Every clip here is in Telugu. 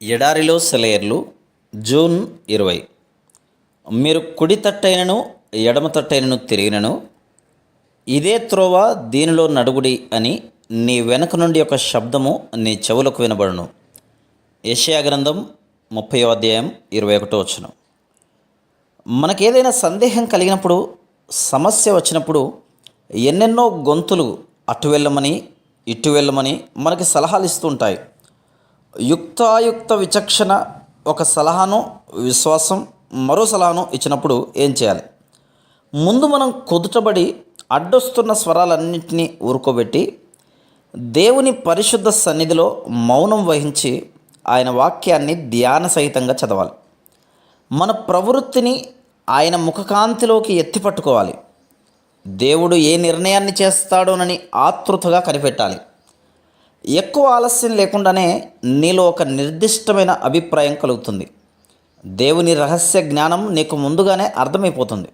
ఎడారిలో సెలయేర్లు జూన్ 20. మీరు కుడి తట్టైనను ఎడమ తట్టైనను తిరిగినను ఇదే త్రోవ దీనిలో నడుగుడి అని నీ వెనక నుండి ఒక శబ్దము నీ చెవులకు వినబడును. యెషయా గ్రంథం 30వ అధ్యాయం 21వ వచనం. మనకేదైనా సందేహం కలిగినప్పుడు, సమస్య వచ్చినప్పుడు ఎన్నెన్నో గొంతులు అటు వెళ్ళమని ఇటు వెళ్ళమని మనకి సలహాలు ఇస్తూ ఉంటాయి. యుక్తాయుక్త విచక్షణ ఒక సలహాను, విశ్వాసం మరో సలహాను ఇచ్చినప్పుడు ఏం చేయాలి? ముందు మనం కుదుటబడి అడ్డొస్తున్న స్వరాలన్నింటినీ ఊరుకోబెట్టి దేవుని పరిశుద్ధ సన్నిధిలో మౌనం వహించి ఆయన వాక్యాన్ని ధ్యాన సహితంగా చదవాలి. మన ప్రవృత్తిని ఆయన ముఖకాంతిలోకి ఎత్తిపట్టుకోవాలి. దేవుడు ఏ నిర్ణయాన్ని చేస్తాడోనని ఆతృతగా కనిపెట్టాలి. ఎక్కువ ఆలస్యం లేకుండానే నీలో ఒక నిర్దిష్టమైన అభిప్రాయం కలుగుతుంది. దేవుని రహస్య జ్ఞానం నీకు ముందుగానే అర్థమైపోతుంది.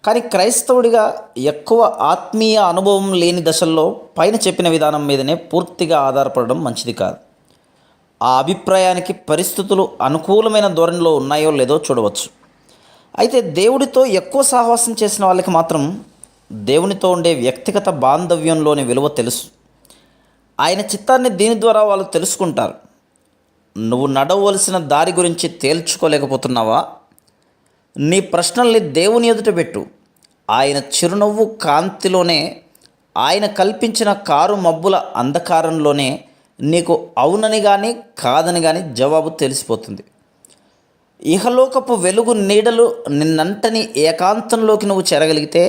కానీ క్రైస్తవుడిగా ఎక్కువ ఆత్మీయ అనుభవం లేని దశల్లో పైన చెప్పిన విధానం మీదనే పూర్తిగా ఆధారపడడం మంచిది కాదు. ఆ అభిప్రాయానికి పరిస్థితులు అనుకూలమైన ధోరణిలో ఉన్నాయో లేదో చూడవచ్చు. అయితే దేవుడితో ఎక్కువ సహవాసం చేసిన వాళ్ళకి మాత్రం దేవునితో ఉండే వ్యక్తిగత బాంధవ్యంలోని విలువ తెలుసు. ఆయన చిత్తాన్ని దీని ద్వారా వాళ్ళు తెలుసుకుంటారు. నువ్వు నడవలసిన దారి గురించి తేల్చుకోలేకపోతున్నావా? నీ ప్రశ్నల్ని దేవుని ఎదుట పెట్టు. ఆయన చిరునవ్వు కాంతిలోనే, ఆయన కల్పించిన కారు మబ్బుల అంధకారంలోనే నీకు అవునని కానీ కాదని కానీ జవాబు తెలిసిపోతుంది. ఇహలోకపు వెలుగు నీడలు నిన్నంటని ఏకాంతంలోకి నువ్వు చేరగలిగితే,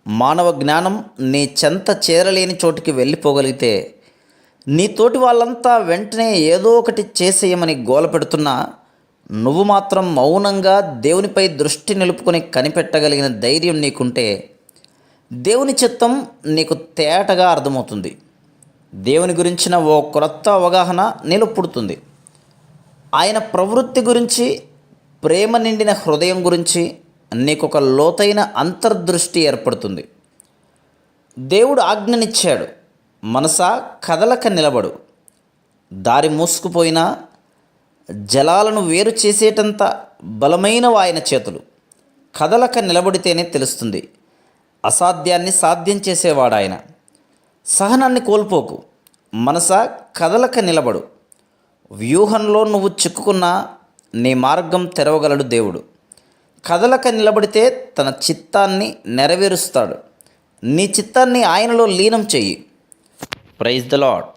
మానవ జ్ఞానం నీ చెంత చేరలేని చోటికి వెళ్ళిపోగలిగితే, నీ తోటి వాళ్ళంతా వెంటనే ఏదో ఒకటి చేసేయమని గోల పెడుతున్నా నువ్వు మాత్రం మౌనంగా దేవునిపై దృష్టి నిలుపుకొని కనిపెట్టగలిగిన ధైర్యం నీకుంటే దేవుని చిత్తం నీకు తేటగా అర్థమవుతుంది. దేవుని గురించిన ఓ క్రొత్త అవగాహన నీలో పుడుతుంది. ఆయన ప్రవృత్తి గురించి, ప్రేమ నిండిన హృదయం గురించి నీకు ఒక లోతైన అంతర్దృష్టి ఏర్పడుతుంది. దేవుడు ఆజ్ఞనిచ్చాడు, మనసా కదలక నిలబడు. దారి మూసుకుపోయినా జలాలను వేరు చేసేటంత బలమైన ఆయన చేతులు. కదలక నిలబడితేనే తెలుస్తుంది. అసాధ్యాన్ని సాధ్యం చేసేవాడు ఆయన. సహనాన్ని కోల్పోకు. మనసా కదలక నిలబడు. వ్యూహంలో నువ్వు చిక్కుకున్నా నీ మార్గం తెరవగలడు దేవుడు. కదలక నిలబడితే తన చిత్తాన్ని నెరవేరుస్తాడు. నీ చిత్తాన్ని ఆయనలో లీనం చెయ్యి. Praise the lord.